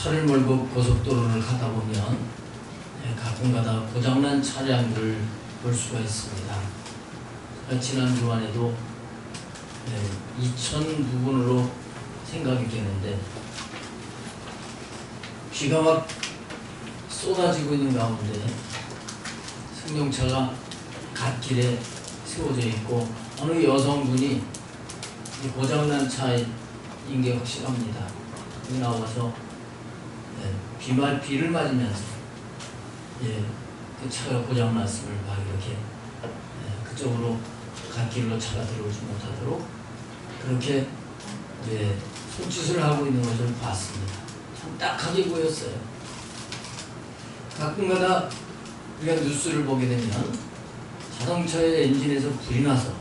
차를 몰고 고속도로를 가다 보면 가끔가다 고장난 차량들을 볼 수가 있습니다. 지난 주간에도 이천 부근으로 생각이 되는데 비가 막 쏟아지고 있는 가운데 승용차가 갓길에 세워져 있고 어느 여성분이 고장난 차인 게 확실합니다. 여기 나와서 비를 맞으면서 그 차가 고장났음을 막 이렇게 그쪽으로 갓길로 차가 들어오지 못하도록 그렇게 손짓을 하고 있는 것을 봤습니다. 참 딱하게 보였어요. 가끔가다 우리가 뉴스를 보게 되면 자동차의 엔진에서 불이 나서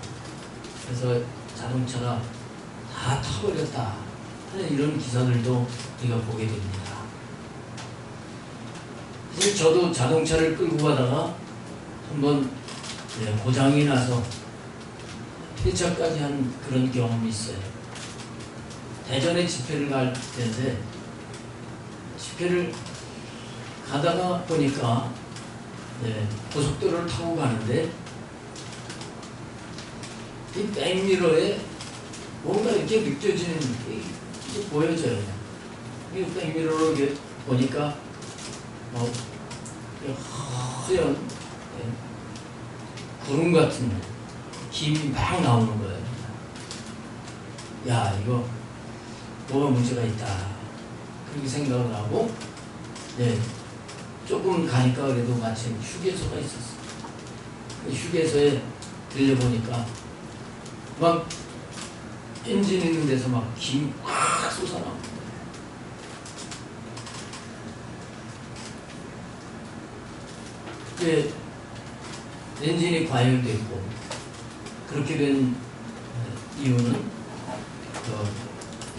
그래서 자동차가 다 타버렸다 하는 이런 기사들도 우리가 보게 됩니다. 사실 저도 자동차를 끌고 가다가 한번 고장이 나서 폐차까지 한 그런 경험이 있어요. 대전에 집회를 갈 때인데 집회를 가다가 보니까 고속도로를 타고 가는데 이 백미러에 뭔가 이렇게 느껴지는 게 보여져요. 이 백미러로 이렇게 보니까 하얀 구름 같은 김이 막 나오는 거예요. 야, 이거 뭐가 문제가 있다. 그렇게 생각을 하고 조금 가니까 그래도 마침 휴게소가 있었어요. 그 휴게소에 들려보니까 막 엔진 있는 데서 막 김이 꽉 솟아나오는 거예요. 엔진이 과열됐고 그렇게 된 이유는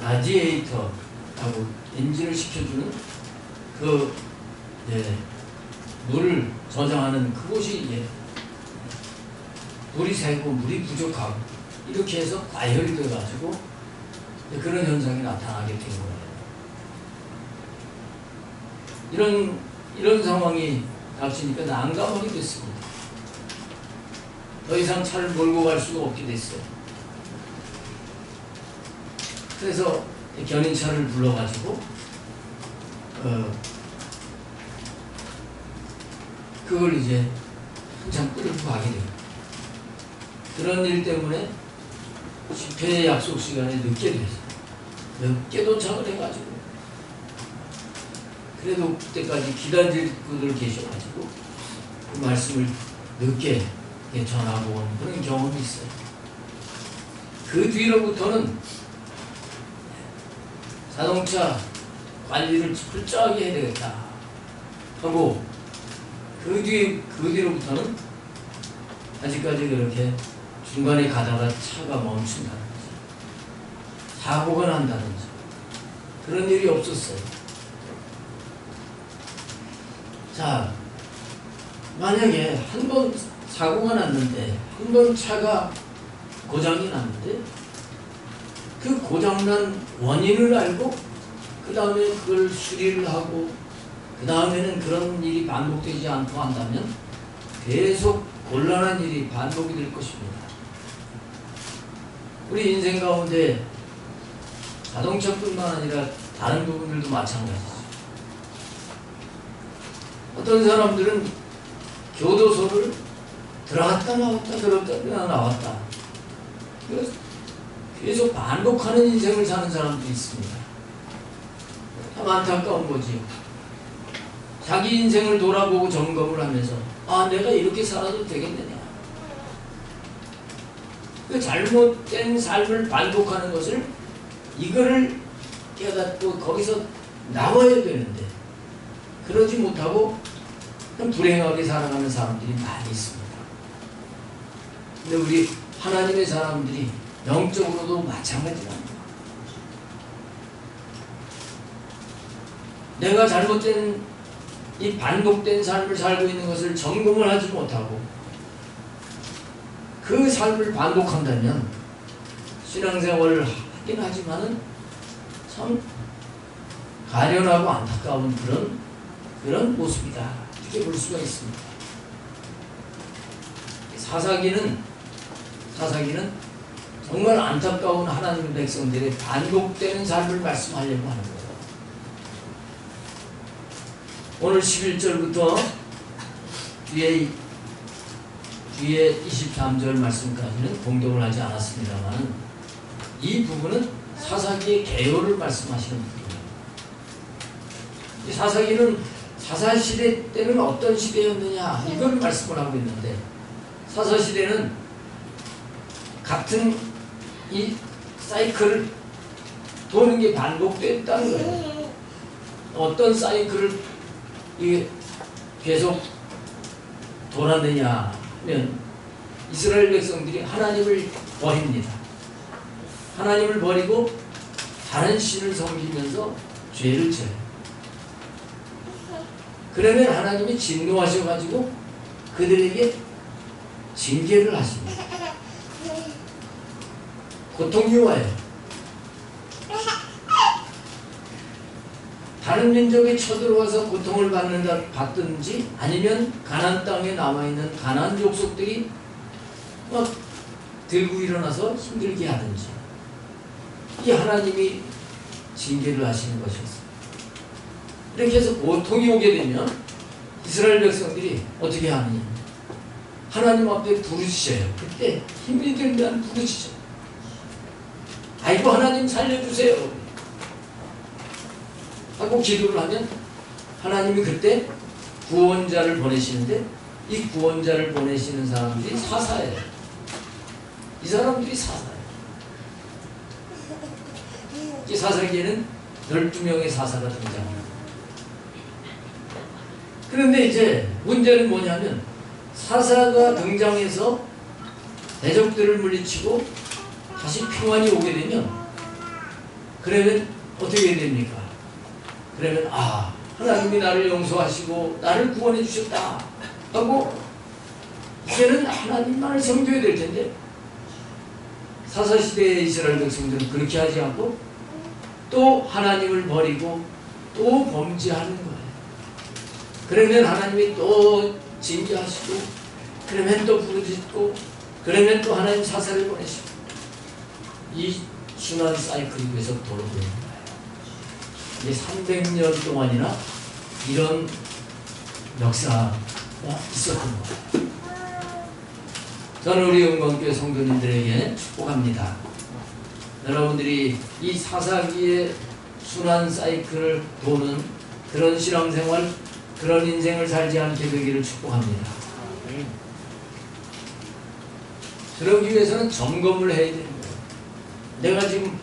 라디에이터하고 엔진을 식혀주는 물을 저장하는 그곳이 물이 새고 물이 부족하고 이렇게 해서 과열이 돼가지고 그런 현상이 나타나게 된 거예요. 이런 상황이 닥치니까 난감하게 됐습니다. 더 이상 차를 몰고 갈 수가 없게 됐어요. 그래서 견인차를 불러가지고 그걸 이제 한참 끌고 가게 됩니다. 그런 일 때문에 집회 약속 시간에 늦게 됐어요. 늦게 도착을 해가지고 그래도 그때까지 기다릴 분들 계셔가지고 그 말씀을 늦게 전하고 온 그런 경험이 있어요. 그 뒤로부터는 자동차 관리를 철저하게 해야 되겠다 하고 그 뒤로부터는 아직까지 그렇게 중간에 가다가 차가 멈춘다든지 사고가 난다든지 그런 일이 없었어요. 자, 만약에 한 번 사고가 났는데 한 번 차가 고장이 났는데 그 고장난 원인을 알고 그 다음에 그걸 수리를 하고 그 다음에는 그런 일이 반복되지 않고 한다면 계속 곤란한 일이 반복이 될 것입니다. 우리 인생 가운데 자동차뿐만 아니라 다른 부분들도 마찬가지죠. 어떤 사람들은 교도소를 들어갔다 나왔다. 그래서 계속 반복하는 인생을 사는 사람도 있습니다. 참 안타까운 거지요. 자기 인생을 돌아보고 점검을 하면서 내가 이렇게 살아도 되겠느냐. 그 잘못된 삶을 반복하는 것을 이거를 깨닫고 거기서 나와야 되는데 그러지 못하고 불행하게 살아가는 사람들이 많이 있습니다. 근데 우리 하나님의 사람들이 영적으로도 마찬가지랍니다. 내가 잘못된 이 반복된 삶을 살고 있는 것을 점검을 하지 못하고 그 삶을 반복한다면 신앙생활을 하긴 하지만은 참 가련하고 안타까운 그런 모습이다. 이렇게 볼 수가 있습니다. 사사기는 정말 안타까운 하나님의 백성들의 반복되는 삶을 말씀하려고 하는 거예요. 오늘 11절부터 뒤에 23절 말씀까지는 봉독을 하지 않았습니다만 이 부분은 사사기의 개요를 말씀하시는 부분이에요. 이 사사기는 사사시대 때는 어떤 시대였느냐 이걸 말씀을 하고 있는데 사사시대는 같은 이 사이클을 도는 게 반복됐다는 거예요. 어떤 사이클을 이게 계속 돌았느냐 하면 이스라엘 백성들이 하나님을 버립니다. 하나님을 버리고 다른 신을 섬기면서 죄를 져요. 그러면 하나님이 진노하셔가지고 그들에게 징계를 하십니다. 고통이 와요. 다른 민족이 쳐들어와서 고통을 받든지 아니면 가나안 땅에 남아있는 가나안 족속들이 막 들고 일어나서 힘들게 하든지 이 하나님이 징계를 하시는 것이었어요. 이렇게 해서 고통이 오게 되면 이스라엘 백성들이 어떻게 하느냐 하나님 앞에 부르짖어요. 그때 힘이 들면 부르짖어요. 아이고 하나님 살려주세요 하고 기도를 하면 하나님이 그때 구원자를 보내시는데 이 구원자를 보내시는 사람들이 사사예요. 이 사람들이 사사예요. 이 사사기에는 12명의 사사가 등장합니다. 그런데 이제 문제는 뭐냐면 사사가 등장해서 대적들을 물리치고 다시 평안이 오게 되면 그러면 어떻게 됩니까? 그러면 하나님이 나를 용서하시고 나를 구원해 주셨다 하고 이제는 하나님만을 섬겨야 될 텐데 사사시대의 이스라엘 백성들은 그렇게 하지 않고 또 하나님을 버리고 또 범죄하는 거예요. 그러면 하나님이 또 징계하시고 그러면 또 부르짖고 그러면 또 하나님 사사를 보내시고 이 순환 사이클이 계속 돌고 있는 거예요. 이제 300년 동안이나 이런 역사가 있었던 거예요. 저는 우리 영광교회 성도님들에게 축복합니다. 여러분들이 이 사사기의 순환 사이클을 도는 그런 신앙생활, 그런 인생을 살지 않게 되기를 축복합니다. 그러기 위해서는 점검을 해야 되는 거예요. 내가 지금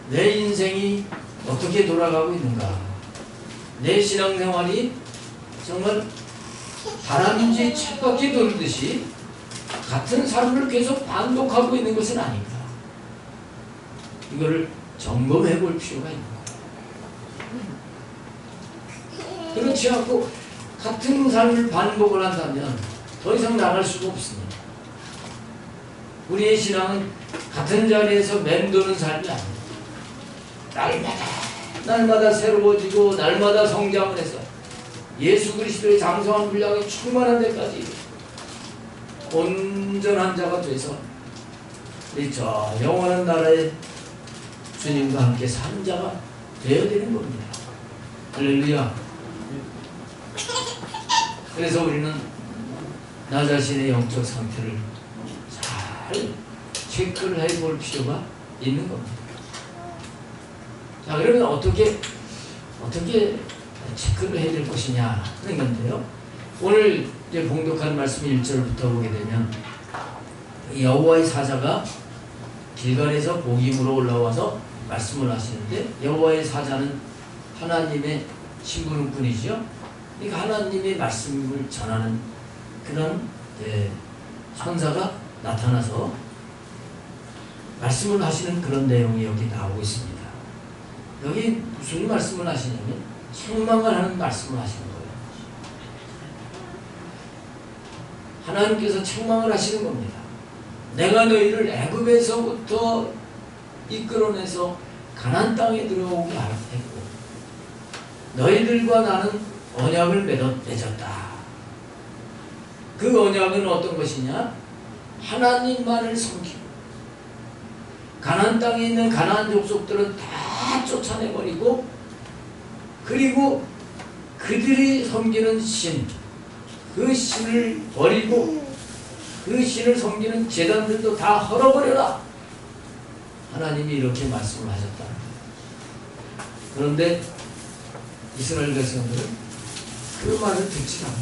내 인생이 어떻게 돌아가고 있는가? 내 신앙생활이 정말 다람쥐 쳇바퀴 돌듯이 같은 삶을 계속 반복하고 있는 것은 아닌가? 이거를 점검해 볼 필요가 있는 거예요. 그렇지 않고 같은 삶을 반복을 한다면 더 이상 나갈 수가 없습니다. 우리의 신앙은 같은 자리에서 맴도는 삶이 아닙니다. 날마다 새로워지고 날마다 성장을 해서 예수 그리스도의 장성한 분량이 충만한 데까지 온전한 자가 돼서 우리 저 영원한 나라의 주님과 함께 산 자가 되어야 되는 겁니다. 할렐루야. 그래서 우리는 나 자신의 영적 상태를 잘 체크를 해볼 필요가 있는 겁니다. 자, 그러면 어떻게 체크를 해야 될 것이냐 하는 건데요. 오늘 이제 봉독한 말씀 1절부터 보게 되면 여호와의 사자가 길갈에서 복임으로 올라와서 말씀을 하시는데 여호와의 사자는 하나님의 신부름꾼이죠. 그러니까 하나님의 말씀을 전하는 그런 천사가 나타나서 말씀을 하시는 그런 내용이 여기 나오고 있습니다. 여기 무슨 말씀을 하시냐면 책망을 하는 말씀을 하시는 거예요. 하나님께서 책망을 하시는 겁니다. 내가 너희를 애굽에서부터 이끌어내서 가나안 땅에 들어오게 했고 너희들과 나는 언약을 맺었다. 그 언약은 어떤 것이냐? 하나님만을 섬기고 가나안 땅에 있는 가나안 족속들은 다 쫓아내버리고, 그리고 그들이 섬기는 신, 그 신을 버리고 그 신을 섬기는 제단들도 다 헐어버려라. 하나님이 이렇게 말씀을 하셨다. 그런데 이스라엘 백성들은 그 말을 듣지 않아.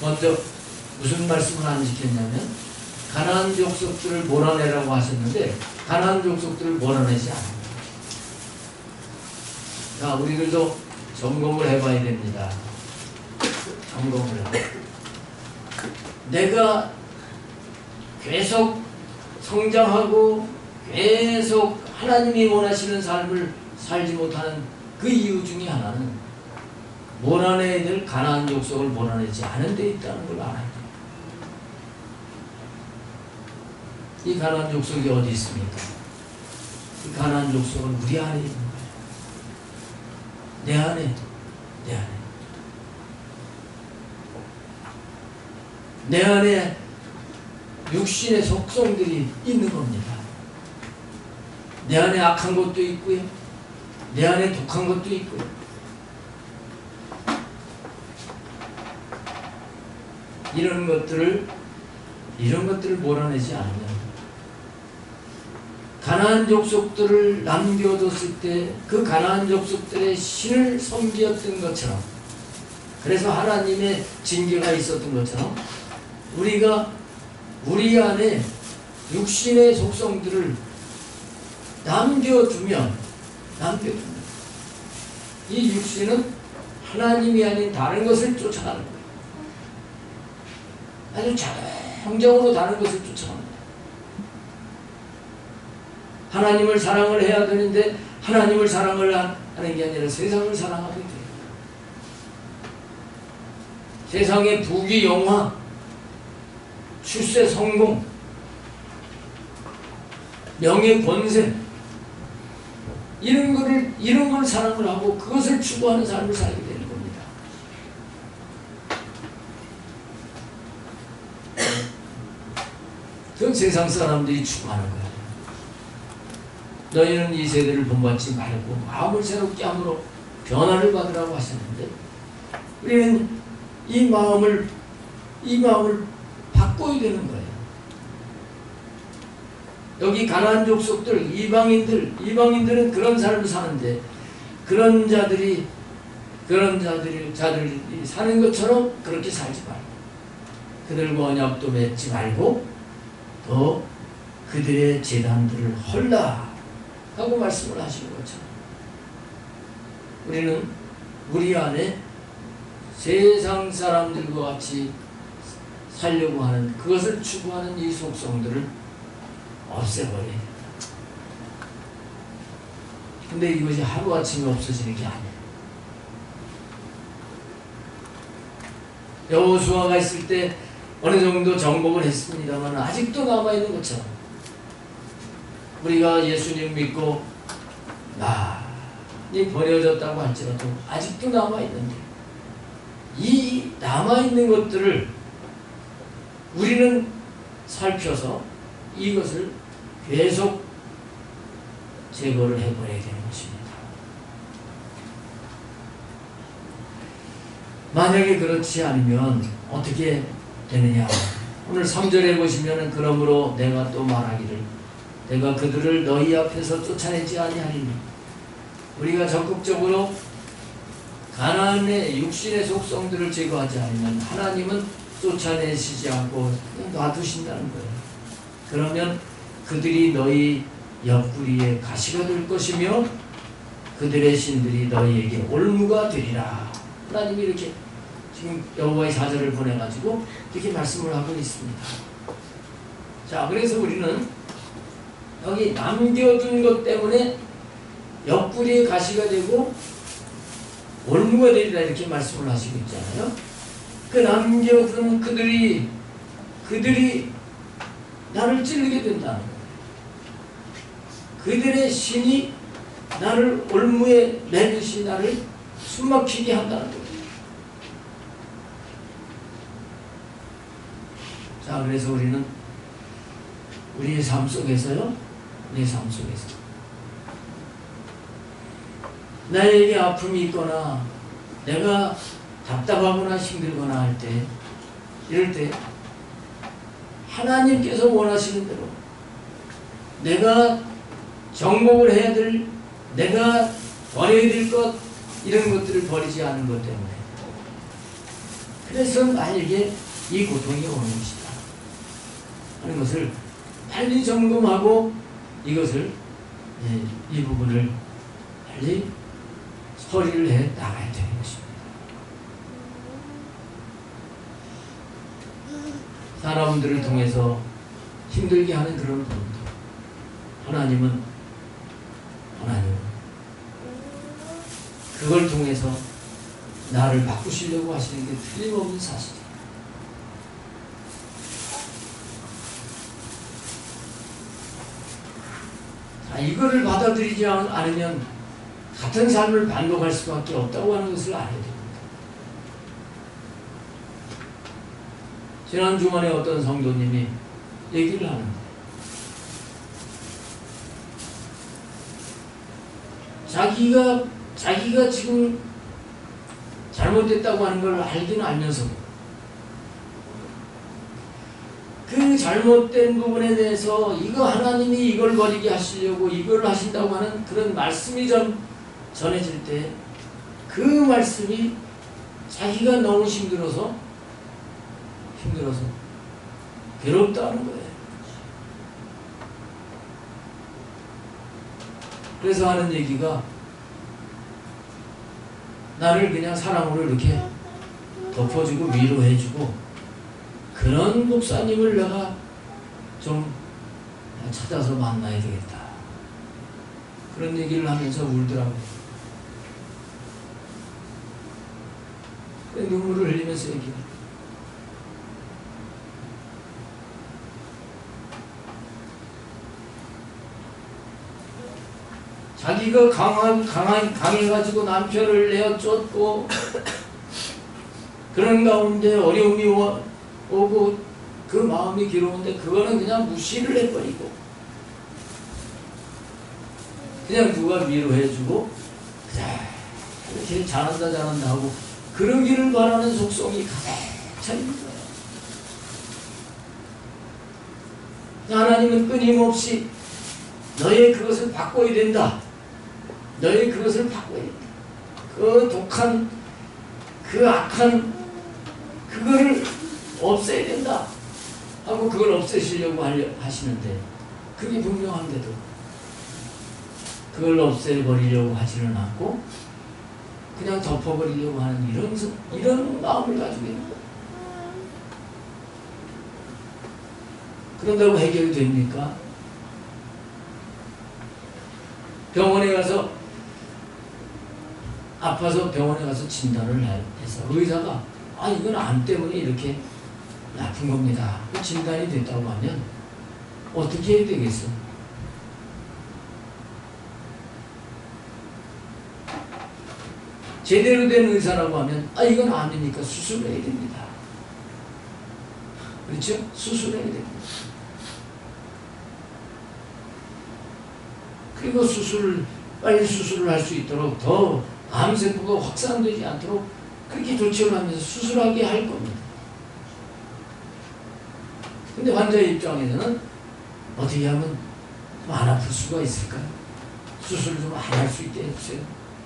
먼저 무슨 말씀을 안 지켰냐면 가나안 족속들을 몰아내라고 하셨는데 가나안 족속들을 몰아내지 않아요. 자, 우리들도 점검을 해봐야 됩니다. 점검을 해봐. 내가 계속 성장하고 계속 하나님이 원하시는 삶을 살지 못하는 그 이유 중에 하나는 몰아내야 될 가나안 족속을 몰아내지 않은 데 있다는 걸 알아야 돼요. 이 가나안 족속이 어디 있습니까? 이 가나안 족속은 우리 안에 있는 거예요. 내 안에. 내 안에 육신의 속성들이 있는 겁니다. 내 안에 악한 것도 있고요. 내 안에 독한 것도 있고요. 이런 것들을 몰아내지 않으면 가나안 족속들을 남겨뒀을 때 그 가나안 족속들의 신을 섬기었던 것처럼, 그래서 하나님의 징계가 있었던 것처럼 우리가 우리 안에 육신의 속성들을 남겨두면 이 육신은 하나님이 아닌 다른 것을 쫓아가는 거예요. 아주 정정으로 다른 것을 쫓아가는 거예요. 하나님을 사랑을 해야 되는데 하나님을 사랑을 하는 게 아니라 세상을 사랑하게 돼요. 세상의 부귀 영화, 출세 성공, 명예 권세, 이런 걸 사랑을 하고 그것을 추구하는 삶을 살게 되는 겁니다. 그건 세상 사람들이 추구하는 거예요. 너희는 이 세대를 본받지 말고 마음을 새롭게 함으로 변화를 받으라고 하셨는데, 우리는 이 마음을 바꿔야 되는 거예요. 여기 가나안 족속들, 이방인들은 그런 삶을 사는데 그런 자들이 사는 것처럼 그렇게 살지 말고, 그들과 언약도 맺지 말고 또 그들의 제단들을 헐라 하고 말씀을 하시는 것처럼 우리는 우리 안에 세상 사람들과 같이 살려고 하는, 그것을 추구하는 이 속성들을 없애버려야 돼요. 근데 이것이 하루아침에 없어지는 게 아니에요. 여호수아가 있을 때 어느 정도 정복을 했습니다만 아직도 남아있는 것처럼 우리가 예수님 믿고 많이 버려졌다고 할지라도 아직도 남아있는데, 이 남아있는 것들을 우리는 살펴서 이것을 계속 제거를 해버려야 되는 것입니다. 만약에 그렇지 않으면 어떻게 되느냐? 오늘 3절에 보시면은 그러므로 내가 또 말하기를 내가 그들을 너희 앞에서 쫓아내지 아니하리니, 우리가 적극적으로 가나안의 육신의 속성들을 제거하지 않으면 하나님은 쫓아내시지 않고 그냥 놔두신다는 거예요. 그러면 그들이 너희 옆구리에 가시가 될 것이며 그들의 신들이 너희에게 올무가 되리라. 하나님이 이렇게 지금 여호와의 사절을 보내가지고 이렇게 말씀을 하고 있습니다. 자, 그래서 우리는 여기 남겨둔 것 때문에 옆구리에 가시가 되고 올무가 되리라 이렇게 말씀을 하시고 있잖아요. 그 남겨둔 그들이 나를 찌르게 된다는 거예요. 그들의 신이 나를 올무에 매듯이 나를 숨막히게 한다는 거예요. 자, 그래서 우리는 우리의 삶 속에서요, 우리의 삶 속에서 나에게 아픔이 있거나 내가 답답하거나 힘들거나 할 때, 이럴 때 하나님께서 원하시는 대로 내가 정복을 해야 될, 내가 버려야 될 것, 이런 것들을 버리지 않은 것 때문에, 그래서 나에게 이 고통이 오는 것이다 하는 것을 빨리 점검하고 이것을, 이 부분을 빨리 처리를 해 나가야 되는 것입니다. 사람들을 통해서 힘들게 하는 그런 부분들, 하나님은 그걸 통해서 나를 바꾸시려고 하시는 게 틀림없는 사실이에요. 자, 이거를 받아들이지 않으면 같은 삶을 반복할 수밖에 없다고 하는 것을 알아야 됩니다. 지난 주말에 어떤 성도님이 얘기를 하는데, 자기가 지금 잘못됐다고 하는 걸 알기는 알면서 그 잘못된 부분에 대해서 이거 하나님이 이걸 버리게 하시려고 이걸 하신다고 하는 그런 말씀이 전해질 때 그 말씀이 자기가 너무 힘들어서 괴롭다는 거예요. 그래서 하는 얘기가, 나를 그냥 사랑으로 이렇게 덮어주고 위로해주고 그런 목사님을 내가 좀 찾아서 만나야 되겠다, 그런 얘기를 하면서 울더라고요. 눈물을 흘리면서 얘기해요. 자기가 강해가지고 남편을 내어 쫓고 그런 가운데 어려움이 오고 그 마음이 괴로운데 그거는 그냥 무시를 해버리고 그냥 누가 위로해주고 이렇게 잘한다 하고 그러기를 바라는 속성이 가득 차 있는 거예요. 하나님은 끊임없이 너의 그것을 바꿔야 된다, 너의 그것을 바꿔야 된다, 그 독한, 그 악한 그거를 없애야 된다 하고 그걸 없애시려고 하시는데, 그게 분명한데도 그걸 없애버리려고 하지는 않고 그냥 덮어버리려고 하는 이런 마음을 가지고 있는 거예요. 그런다고 해결이 됩니까? 병원에 가서 아파서 병원에 가서 진단을 해서 의사가 이건 암 때문에 이렇게 아픈 겁니다, 진단이 됐다고 하면 어떻게 해야 되겠어? 제대로 된 의사라고 하면 이건 암이니까 수술을 해야 됩니다. 그렇죠? 수술을 해야 됩니다. 그리고 빨리 수술을 할 수 있도록, 더 암세포가 확산되지 않도록 그렇게 조치를 하면서 수술하게 할 겁니다. 근데 환자의 입장에서는 어떻게 하면 좀 안 아플 수가 있을까요? 수술을 좀 안 할 수 있게 해주세요.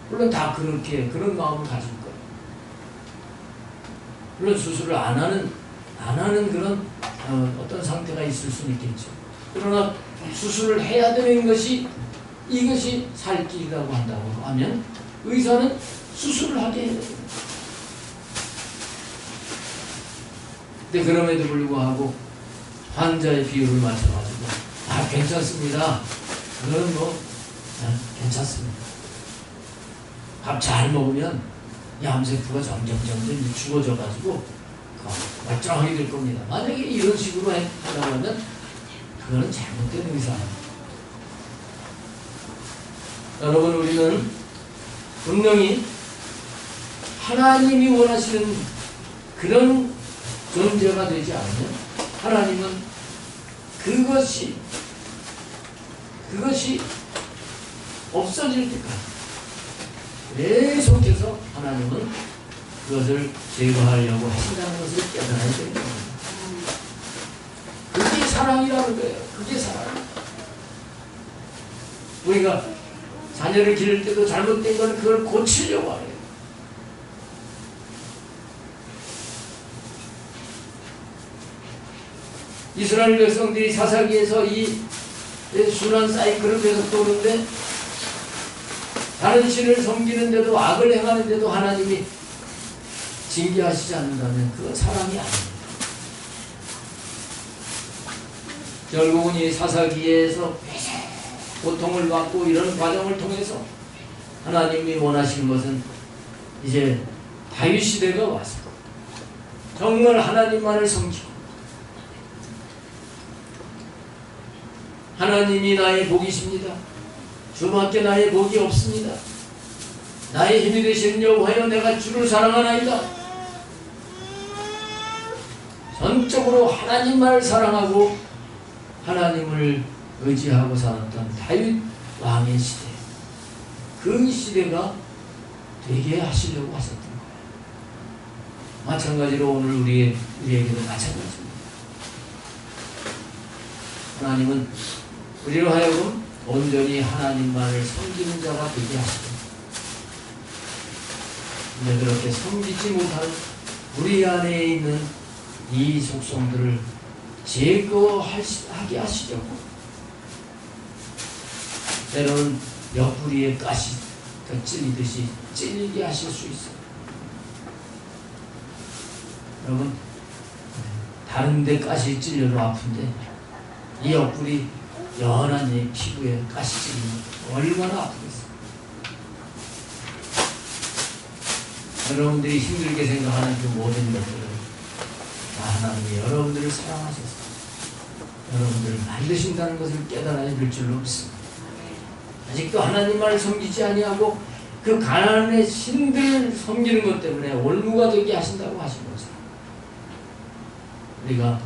물론 다 그런 마음을 가질 거예요. 물론 수술을 안 하는 그런 어떤 상태가 있을 수는 있겠죠. 그러나 수술을 해야 되는 이것이 살 길이라고 한다고 하면 의사는 수술을 하게 해야 됩니다. 근데 그럼에도 불구하고 환자의 비율을 맞춰가지고 괜찮습니다, 그건 괜찮습니다, 밥 잘 먹으면 이 암세포가 점점 죽어져가지고 멀쩡하게 될 겁니다. 만약에 이런 식으로 하려고 하면 그거는 잘못된 의사입니다. 여러분, 우리는 분명히 하나님이 원하시는 그런 존재가 되지 않으면 하나님은 그것이 없어질 때까지 계속해서 하나님은 그것을 제거하려고 하신다는 것을 깨달아야 됩니다. 그게 사랑이라는 거예요. 그게 사랑. 우리가 자녀를 기를 때도 잘못된 건 그걸 고치려고 해요. 이스라엘 백성들이 사사기에서 이 순환 사이클을 계속 도는데 다른 신을 섬기는데도 악을 행하는데도 하나님이 징계하시지 않는다면 그건 사랑이 아닙니다. 결국은 이 사사기에서 고통을 받고 이런 과정을 통해서 하나님이 원하시는 것은 이제 다윗 시대가 와서 정말 하나님만을 섬기고 하나님이 나의 복이십니다. 주밖에 나의 복이 없습니다. 나의 힘이 되시는 여호와여, 내가 주를 사랑하나이다. 전적으로 하나님만을 사랑하고 하나님을 의지하고 살았던 다윗 왕의 시대, 그 시대가 되게 하시려고 하셨던 거예요. 마찬가지로 오늘 우리에게도 마찬가지입니다. 하나님은 우리로 하여금 온전히 하나님만을 섬기는 자가 되게 하시고, 근데 그렇게 섬기지 못한 우리 안에 있는 이 속성들을 제거하게 하시려고 때로는 옆구리에 가시 찔리듯이 찔리게 하실 수 있어요. 여러분, 다른 데 가시 찔려도 아픈데 이 옆구리 연한 이 피부에 가시 찔리면 얼마나 아프겠어요. 여러분들이 힘들게 생각하는 그 모든 것들은 다 하나님이 여러분들을 사랑하셔서 여러분들을 만드신다는 것을 깨달아야 될 줄로 믿습니다. 아직도 하나님만을 섬기지 아니하고 그 가나안의 신들을 섬기는 것 때문에 올무가 되게 하신다고 하신 거죠. 우리가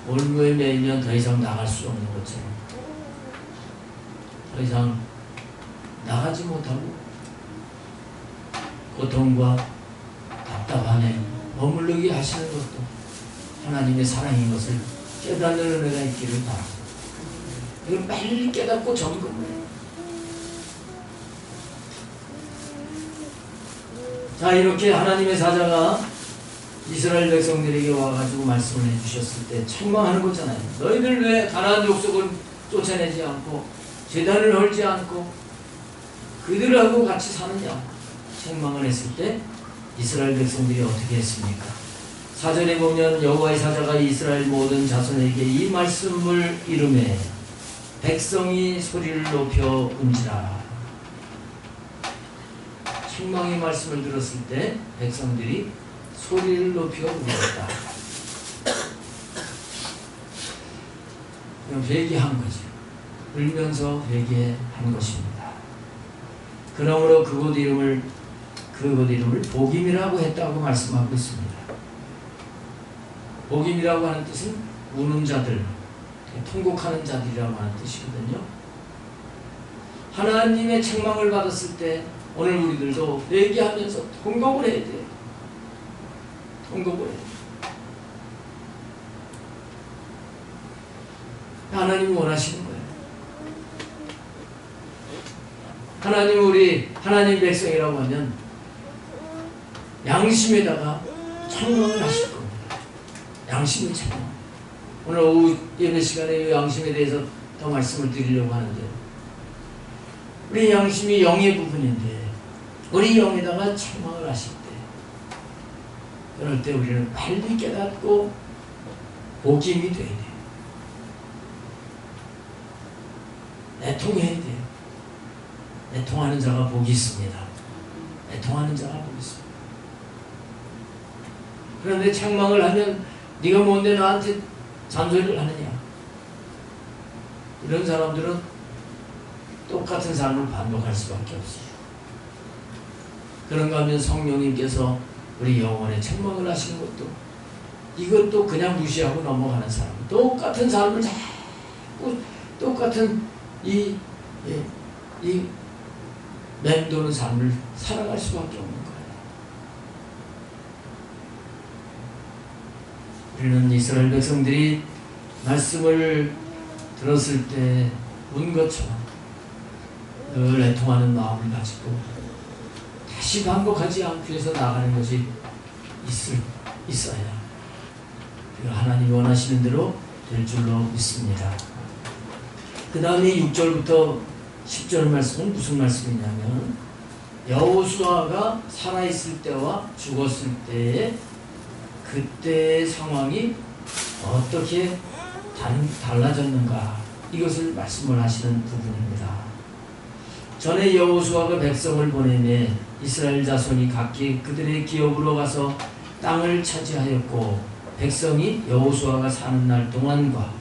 올무에 매이면 더 이상 나갈 수 없는 것처럼 더 이상 나가지 못하고 고통과 답답함에 머무르게 하시는 것도 하나님의 사랑인 것을 깨닫는 은혜가 있기를 바랍니다. 이걸 빨리 깨닫고 점검을 해요. 자, 이렇게 하나님의 사자가 이스라엘 백성들에게 와가지고 말씀을 해주셨을 때 책망하는 거잖아요. 너희들 왜 가나안 족속을 쫓아내지 않고 제단을 헐지 않고 그들하고 같이 사느냐 책망을 했을 때 이스라엘 백성들이 어떻게 했습니까? 4절에 보면 여호와의 사자가 이스라엘 모든 자손에게 이 말씀을 이르매 백성이 소리를 높여 운지라. 책망의 말씀을 들었을 때 백성들이 소리를 높여 울었다. 회개한 거죠. 울면서 회개한 것입니다. 그러므로 그곳 이름을 복임이라고 했다고 말씀하고 있습니다. 복임이라고 하는 뜻은 우는 자들, 통곡하는 자들이라고 하는 뜻이거든요. 하나님의 책망을 받았을 때 오늘 우리들도 회개하면서 통곡을 해야 돼요. 통곡을 해야 돼요. 하나님이 원하시는 거예요. 하나님 백성이라고 하면 양심에다가 책망을 하실 겁니다. 양심의 책망. 오늘 오후 예배 시간에 이 양심에 대해서 더 말씀을 드리려고 하는데, 우리 양심이 영의 부분인데 우리 영에다가 책망을 하실 때, 그럴 때 우리는 빨리 깨닫고 복임이 돼야 돼요. 애통해야 돼요. 애통하는 자가 복이 있습니다. 애통하는 자가 복이 있습니다. 그런데 책망을 하면 네가 뭔데 나한테 잔소리를 하느냐, 이런 사람들은 똑같은 삶을 반복할 수밖에 없어요. 그런가 하면 성령님께서 우리 영혼에 책망을 하시는 것도 이것도 그냥 무시하고 넘어가는 사람, 똑같은 삶을 자꾸 똑같은 이 맴도는 삶을 살아갈 수밖에 없는 거예요. 우리는 이스라엘 백성들이 말씀을 들었을 때 운 것처럼 늘 애통하는 마음을 가지고 다시 반복하지 않기 위해서 나가는 것이 있어야 하나님이 원하시는 대로 될 줄로 믿습니다. 그 다음에 6절부터 10절 말씀은 무슨 말씀이냐면 여호수아가 살아있을 때와 죽었을 때의 그때의 상황이 어떻게 달라졌는가, 이것을 말씀을 하시는 부분입니다. 전에 여호수아가 백성을 보내매 이스라엘 자손이 각기 그들의 기업으로 가서 땅을 차지하였고, 백성이 여호수아가 사는 날 동안과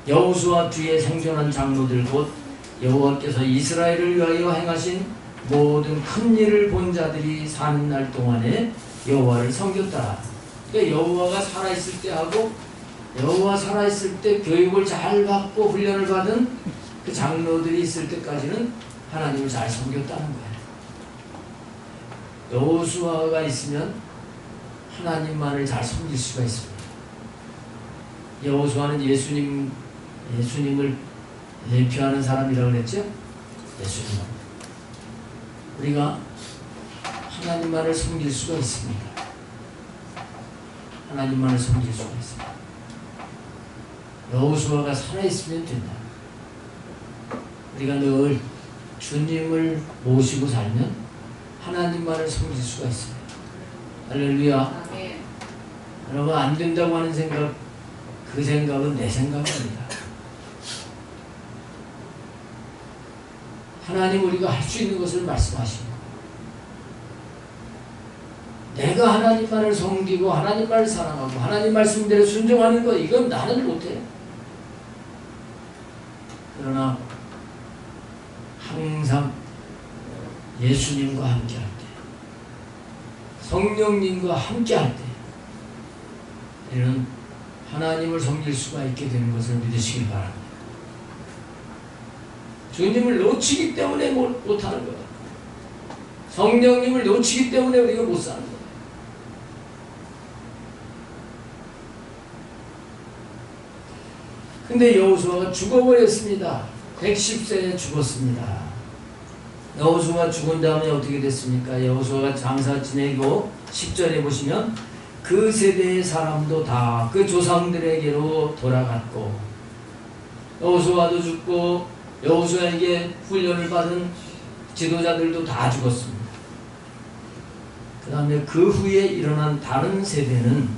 여호수아 뒤에 생존한 장로들 곧 여호와께서 이스라엘을 위하여 행하신 모든 큰 일을 본 자들이 사는 날 동안에 여호와를 섬겼다. 그러니까 여호와가 살아있을 때 하고 여호와 살아있을 때 교육을 잘 받고 훈련을 받은 그 장로들이 있을 때까지는 하나님을 잘 섬겼다는 거예요. 여호수아가 있으면 하나님만을 잘 섬길 수가 있습니다. 여호수아는 예수님을 대표하는 사람이라고 그랬죠? 예수님. 우리가 하나님만을 섬길 수가 있습니다. 하나님만을 섬길 수가 있습니다. 여호수아가 살아있으면 된다. 우리가 늘 주님을 모시고 살면 하나님만을 섬길 수가 있어요. 할렐루야. 여러분, 안 된다고 하는 생각, 그 생각은 내 생각입니다. 하나님 우리가 할 수 있는 것을 말씀하시고, 내가 하나님만을 섬기고 하나님만을 사랑하고 하나님 말씀대로 순종하는 것, 이건 나는 못해. 그러나 항상 예수님과 함께할 때, 성령님과 함께할 때 우리는 하나님을 섬길 수가 있게 되는 것을 믿으시길 바랍니다. 주님을 놓치기 때문에 못하는 거예요. 성령님을 놓치기 때문에 우리가 못 사는 거예요. 근데 여호수아가 죽어버렸습니다. 110세에 죽었습니다. 여호수아가 죽은 다음에 어떻게 됐습니까? 여호수아가 장사 지내고 10절에 보시면 그 세대의 사람도 다 그 조상들에게로 돌아갔고, 여호수아도 죽고 여호수아에게 훈련을 받은 지도자들도 다 죽었습니다. 그 다음에 그 후에 일어난 다른 세대는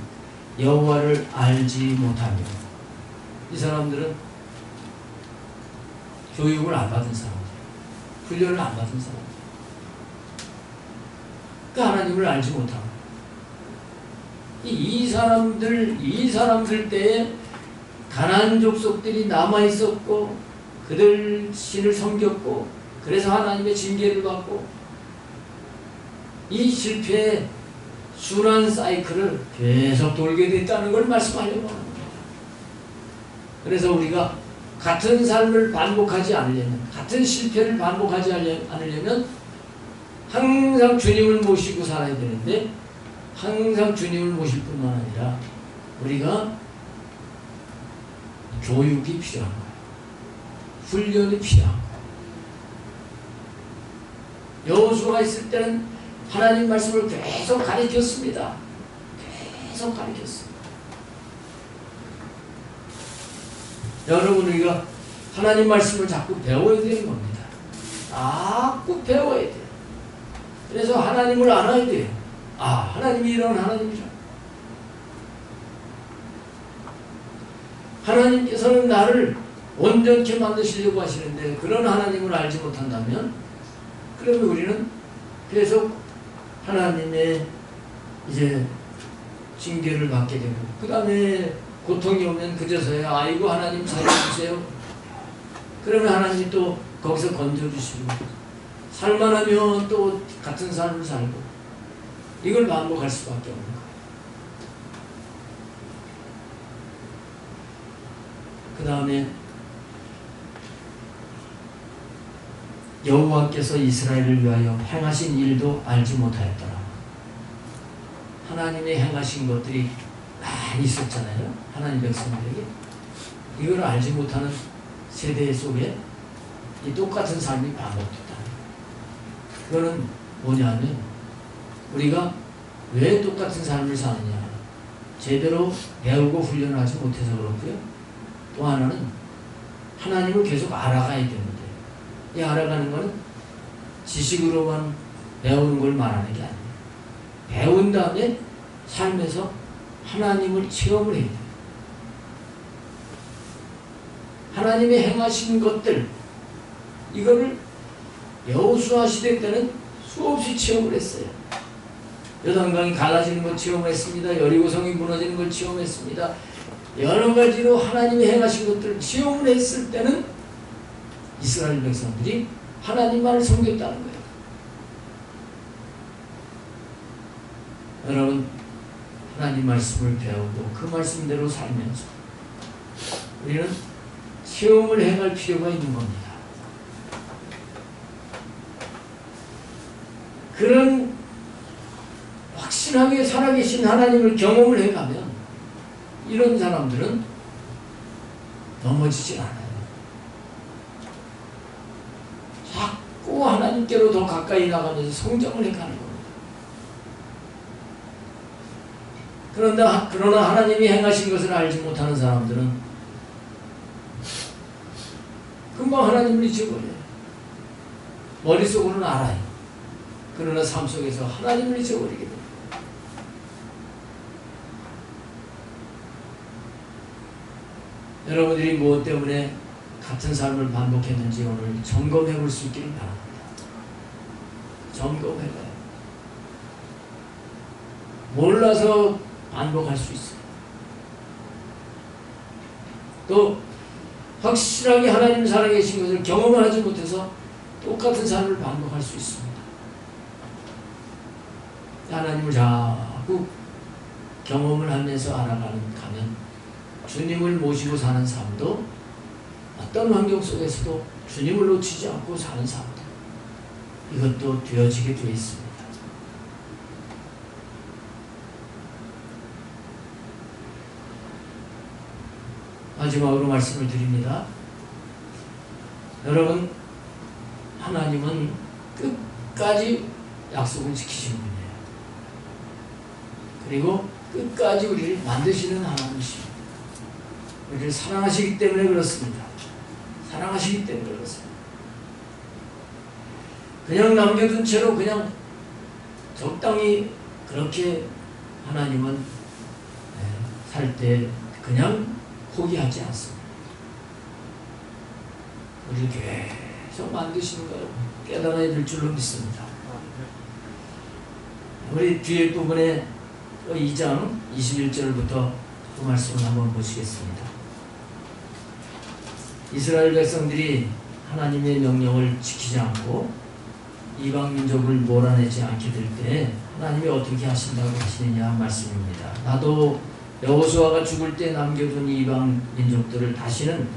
여호와를 알지 못하며, 이 사람들은 교육을 안 받은 사람들, 훈련을 안 받은 사람들, 그 하나님을 알지 못하고, 이 사람들 때에 가나안 족속들이 남아 있었고, 그들 신을 섬겼고, 그래서 하나님의 징계를 받고, 이 실패의 순환 사이클을 계속 돌게 됐다는 걸 말씀하려고 합니다. 그래서 우리가 같은 삶을 반복하지 않으려면, 같은 실패를 반복하지 않으려면 항상 주님을 모시고 살아야 되는데, 항상 주님을 모실 뿐만 아니라 우리가 교육이 필요한 거예요. 훈련이 필요한 거예요. 여호수아가 있을 때는 하나님 말씀을 계속 가르쳤습니다. 계속 가르쳤습니다. 여러분, 우리가 하나님 말씀을 자꾸 배워야 되는 겁니다. 자꾸 배워야 돼요. 그래서 하나님을 알아야 돼요. 아, 하나님이 이런 하나님이라. 하나님께서는 나를 온전케 만드시려고 하시는데, 그런 하나님을 알지 못한다면, 그러면 우리는 계속 하나님의 이제 징계를 받게 되고, 그 다음에 고통이 오면 그제서야 아이고 하나님 살려주세요. 그러면 하나님이 또 거기서 건져주시고 살만하면 또 같은 삶을 살고 이걸 반복할 수밖에 없는 거예요. 그 다음에 여호와께서 이스라엘을 위하여 행하신 일도 알지 못하였더라. 하나님의 행하신 것들이 많이 있었잖아요. 하나님 백성들에게. 이걸 알지 못하는 세대 속에 이 똑같은 삶이 반복됐다. 그거는 뭐냐면 우리가 왜 똑같은 삶을 사느냐. 제대로 배우고 훈련하지 못해서 그렇고요. 또 하나는 하나님을 계속 알아가야 되는데 이 알아가는 것은 지식으로만 배우는 걸 말하는 게 아니에요. 배운 다음에 삶에서 하나님을 체험을 해야 돼요. 하나님이 행하신 것들 이거를 여호수아 시대 때는 수없이 체험을 했어요. 요단강이 갈라지는 걸 체험했습니다. 여리고성이 무너지는 걸 체험했습니다. 여러 가지로 하나님이 행하신 것들을 체험을 했을 때는 이스라엘 백성들이 하나님만을 섬겼다는 거예요. 여러분 하나님 말씀을 배우고 그 말씀대로 살면서 우리는 체험을 해갈 필요가 있는 겁니다. 그런 확실하게 살아계신 하나님을 경험을 해가면 이런 사람들은 넘어지질 않아요. 자꾸 하나님께로 더 가까이 나가면서 성장을 해가는 겁니다. 그러나 하나님이 행하신 것을 알지 못하는 사람들은 금방 하나님을 잊어버려요. 머릿속으로는 알아요. 그러나 삶 속에서 하나님을 잊어버리게 됩니다. 여러분들이 무엇 때문에 같은 삶을 반복했는지 오늘 점검해 볼 수 있기를 바랍니다. 점검해봐요. 몰라서 반복할 수 있어요. 또 확실하게 하나님 살아계신 것을 경험을 하지 못해서 똑같은 삶을 반복할 수 있습니다. 하나님을 자꾸 경험을 하면서 가면 주님을 모시고 사는 삶도 어떤 환경 속에서도 주님을 놓치지 않고 사는 삶도 이것도 되어지게 되어 있습니다. 마지막으로 말씀을 드립니다. 여러분 하나님은 끝까지 약속을 지키시는 분이에요. 그리고 끝까지 우리를 만드시는 하나님이십니다. 우리를 사랑하시기 때문에 그렇습니다. 사랑하시기 때문에 그렇습니다. 그냥 남겨둔 채로 그냥 적당히 그렇게 하나님은 살 때 그냥 포기하지 않습니다. 우리를 계속 만드시는 걸 깨달아야 될 줄로 믿습니다. 우리 뒤에 부분에 2장 21절부터 그 말씀을 한번 보시겠습니다. 이스라엘 백성들이 하나님의 명령을 지키지 않고 이방 민족을 몰아내지 않게 될 때 하나님이 어떻게 하신다고 하시느냐 말씀입니다. 나도 여호수아가 죽을 때 남겨둔 이방 민족들을 다시는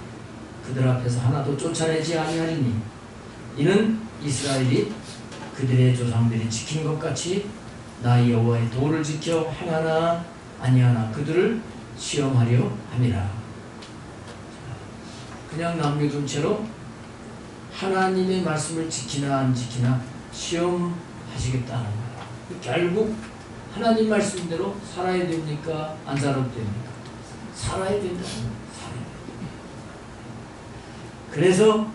그들 앞에서 하나도 쫓아내지 아니하리니 이는 이스라엘이 그들의 조상들이 지킨 것 같이 나 여호와의 도를 지켜 행하나 아니하나 그들을 시험하려 함이라. 그냥 남겨둔 채로 하나님의 말씀을 지키나 안 지키나 시험하시겠다는 거예요. 결국 하나님 말씀대로 살아야 됩니까? 안 살아도 됩니까? 살아야 된다는 거예요. 그래서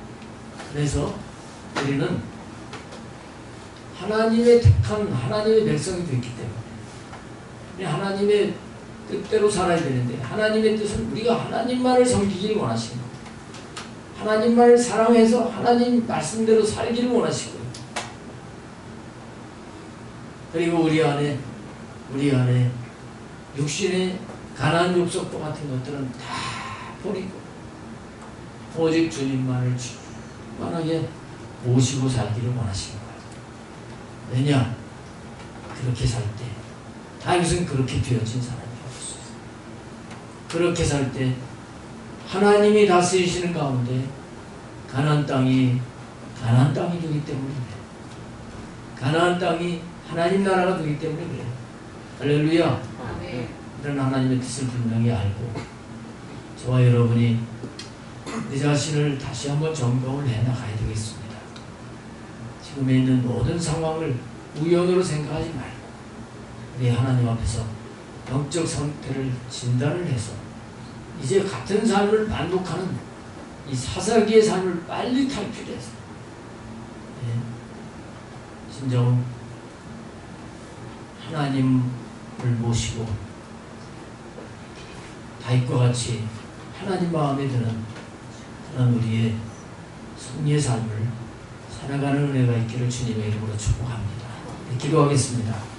우리는 하나님의 택한 하나님의 백성이 됐기 때문에 하나님의 뜻대로 살아야 되는데 하나님의 뜻은 우리가 하나님만을 섬기기를 원하시는 거예요. 하나님만을 사랑해서 하나님 말씀대로 살기를 원하시고요. 그리고 우리 안에 육신의 가난 욕석과 같은 것들은 다 버리고 오직 주님만을 충만하게 모시고 살기를 원하시는 거예요. 왜냐? 그렇게 살 때 다윗은 그렇게 되어진 사람이 없어요. 그렇게 살 때 하나님이 다스리시는 가운데 가나안 땅이 되기 때문에 가나안 땅이 하나님 나라가 되기 때문에 그래요. 할렐루야. 이런 하나님의 뜻을 분명히 알고 저와 여러분이 내 자신을 다시 한번 점검을 해나가야 되겠습니다. 지금에 있는 모든 상황을 우연으로 생각하지 말고 우리 하나님 앞에서 영적 상태를 진단을 해서 이제 같은 삶을 반복하는 이 사사기의 삶을 빨리 탈출해서 진정 하나님을 모시고 다윗과 같이 하나님 마음에 드는 그런 우리의 승리의 삶을 살아가는 은혜가 있기를 주님의 이름으로 축복합니다. 기도하겠습니다.